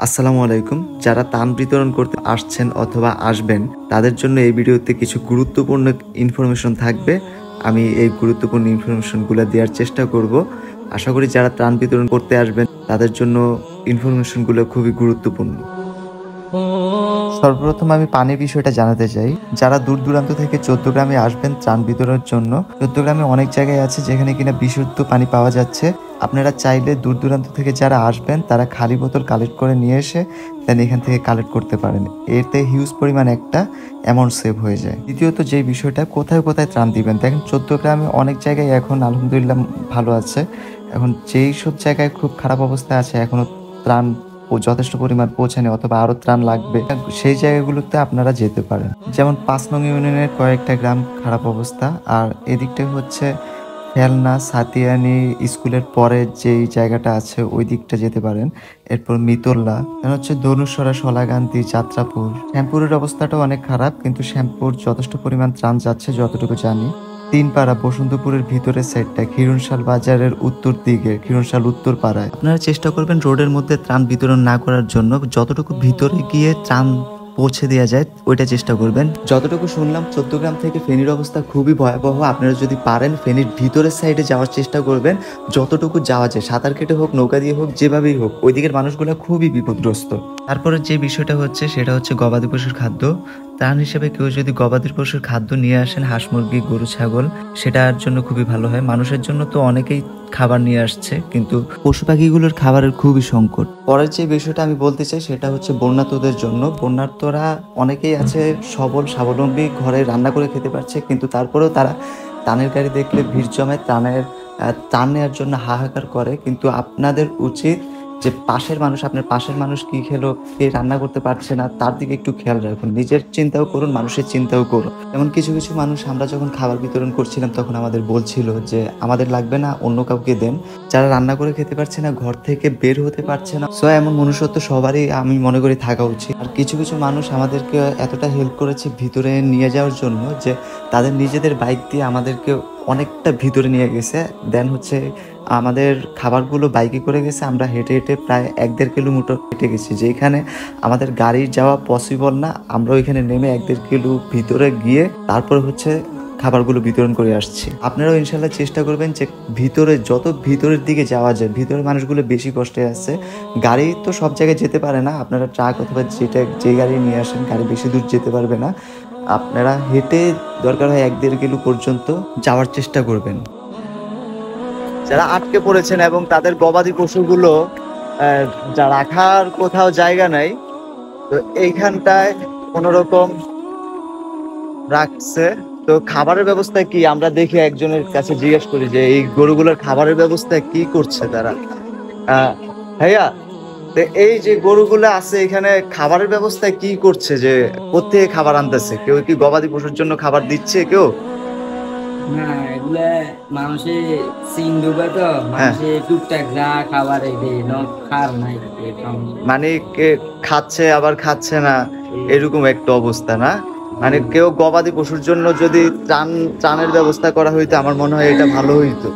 আসসালামু আলাইকুম। যারা ত্রাণ বিতরণ করতে আসছেন অথবা আসবেন তাদের জন্য এই ভিডিওতে কিছু গুরুত্বপূর্ণ ইনফরমেশন থাকবে। আমি এই গুরুত্বপূর্ণ ইনফরমেশনগুলো দেওয়ার চেষ্টা করব। আশা করি যারা ত্রাণ বিতরণ করতে আসবেন তাদের জন্য ইনফরমেশনগুলো খুবই গুরুত্বপূর্ণ। সর্বপ্রথম আমি পানির বিষয়টা জানাতে চাই। যারা দূর দূরান্ত থেকে চৌদ্দগ্রামে আসবেন ত্রাণ বিতরণের জন্য, চৌদ্দগ্রামে অনেক জায়গায় আছে যেখানে কিনা বিশুদ্ধ পানি পাওয়া যাচ্ছে। আপনারা চাইলে দূর দূরান্ত থেকে যারা আসবেন তারা খালি বোতল কালেক্ট করে নিয়ে এসে দেন এখান থেকে কালেক্ট করতে পারেন। এতে হিউজ পরিমাণ একটা অ্যামাউন্ট সেভ হয়ে যায়। দ্বিতীয়ত যে বিষয়টা, কোথায় কোথায় ত্রাণ দিবেন, দেখেন চৌদ্দগ্রামে অনেক জায়গায় এখন আলহামদুলিল্লাহ ভালো আছে। এখন যেই সব জায়গায় খুব খারাপ অবস্থা আছে, এখনো ত্রাণ যথেষ্ট পরিমাণ পৌঁছায়নি অথবা আরো ত্রাণ লাগবে, সেই জায়গাগুলোতে আপনারা যেতে পারেন। যেমন 5 নং ইউনিয়নের কয়েকটা গ্রাম খারাপ অবস্থা, আর এদিকটা হচ্ছে ফেলনা সাতিয়ানি স্কুলের পরে যেই জায়গাটা আছে ওই দিকটা যেতে পারেন। এরপর মিতল্লা, হচ্ছে ধনুষরা, শলাগান্তি, যাত্রাপুর। শ্যামপুরের অবস্থাটাও অনেক খারাপ, কিন্তু শ্যামপুর যথেষ্ট পরিমাণ ত্রাণ যাচ্ছে যতটুকু জানি। তিনপাড়া বসন্তপুরের ভিতরের সাইডটা, খিরুনশাল বাজারের উত্তর দিকে, খিরুনশাল উত্তর পাড়ায় আপনারা চেষ্টা করবেন রোডের মধ্যে ত্রাণ বিতরণ না করার জন্য। যতটুকু ভিতরে গিয়ে ত্রাণ পৌঁছে দেওয়া যায় ওইটা চেষ্টা করবেন। যতটুকু শুনলাম চৌদ্দগ্রাম থেকে ফেনীর অবস্থা খুবই ভয়াবহ। আপনারা যদি পারেন ফেনীর ভিতরের সাইডে যাওয়ার চেষ্টা করবেন, যতটুকু যাওয়া যায়, সাঁতার কেটে হোক, নৌকা দিয়ে হোক, যেভাবেই হোক। ওই দিকের মানুষগুলো খুবই বিপদগ্রস্ত। তারপরে যে বিষয়টা হচ্ছে সেটা হচ্ছে গবাদি পশুর খাদ্য। ত্রাণ হিসেবে কেউ যদি গবাদি পশুর খাদ্য নিয়ে আসেন, হাঁস মুরগি গরু ছাগল, সেটার জন্য খুবই ভালো হয়। মানুষের জন্য তো অনেকেই খাবার নিয়ে আসছে, কিন্তু পশু পাখিগুলোর খাবারের খুবই সংকট। পরের যে বিষয়টা আমি বলতে চাই সেটা হচ্ছে বন্যার্তদের জন্য। বন্যার্তরা অনেকেই আছে সবল স্বাবলম্বী, ঘরে রান্না করে খেতে পারছে, কিন্তু তারপরেও তারা ত্রাণের গাড়ি দেখলে ভিড় জমায়, ত্রাণ নেওয়ার জন্য হাহাকার করে। কিন্তু আপনাদের উচিত যে আপনার পাশের মানুষ কি খেলো, কে রান্না করতে পারছে না, তার দিকে একটু খেয়াল রাখুন। নিজের চিন্তাও করুন, মানুষের চিন্তাও করুন। যেমন কিছু কিছু মানুষ, আমরা যখন খাবার বিতরণ করছিলাম তখন আমাদের বলছিল যে আমাদের লাগবে না, অন্য কাউকে দেন। যারা রান্না করে খেতে পারছে না, ঘর থেকে বের হতে পারছে না, সো এমন মনুষ্যত্ব সবারই আমি মনে করি থাকা উচিত। আর কিছু কিছু মানুষ আমাদেরকে এতটা হেল্প করেছে ভিতরে নিয়ে যাওয়ার জন্য যে তাদের নিজেদের বাইক দিয়ে আমাদেরকে অনেকটা ভিতরে নিয়ে গেছে। দেন হচ্ছে আমাদের খাবারগুলো বাইকে করে গেছে, আমরা হেঁটে হেঁটে প্রায় 1-1.5 কিলোমিটার হেঁটে গেছি, যেখানে আমাদের গাড়ি যাওয়া পসিবল না। আমরা ওইখানে নেমে 1-1.5 কিলো ভিতরে গিয়ে তারপর হচ্ছে খাবারগুলো বিতরণ করে আসছি। আপনারাও ইনশাল্লাহ চেষ্টা করবেন যে যত ভিতরের দিকে যাওয়া যায়, ভিতরের মানুষগুলো বেশি কষ্টে আছে। গাড়ি তো সব জায়গায় যেতে পারে না, আপনারা ট্রাক অথবা যে গাড়ি নিয়ে আসেন, গাড়ি বেশি দূর যেতে পারবে না। আপনারা হেঁটে দরকার হয় 1-1.5 কিলো পর্যন্ত যাওয়ার চেষ্টা করবেন। যারা আটকে পড়েছেন এবং তাদের গবাদি পশুগুলো যা রাখার কোথাও জায়গা নাই, তো এইখানটায় কোনোরকম রাখছে। তো খাবারের ব্যবস্থা কি, আমরা দেখি একজনের কাছে জিজ্ঞেস করি যে এই গরুগুলোর খাবারের ব্যবস্থা কি করছে তারা। ভাইয়া, তো এই যে গরুগুলো আছে এখানে খাবারের ব্যবস্থা কি করছে, যে কোত্থেকে খাবার আনতেছে? কেউ কি গবাদি পশুর জন্য খাবার দিচ্ছে কেউ? না, এগুলা মানুষে সিন ডুবে তো মানুষে টুকটাক যা খাবার খার নাই মানে খাচ্ছে আবার খাচ্ছে না, এরকম একটা অবস্থা না? মানে কেউ গবাদি পশুর জন্য যদি ত্রাণের ব্যবস্থা করা হইতো আমার মনে হয় এটা ভালো হইতো।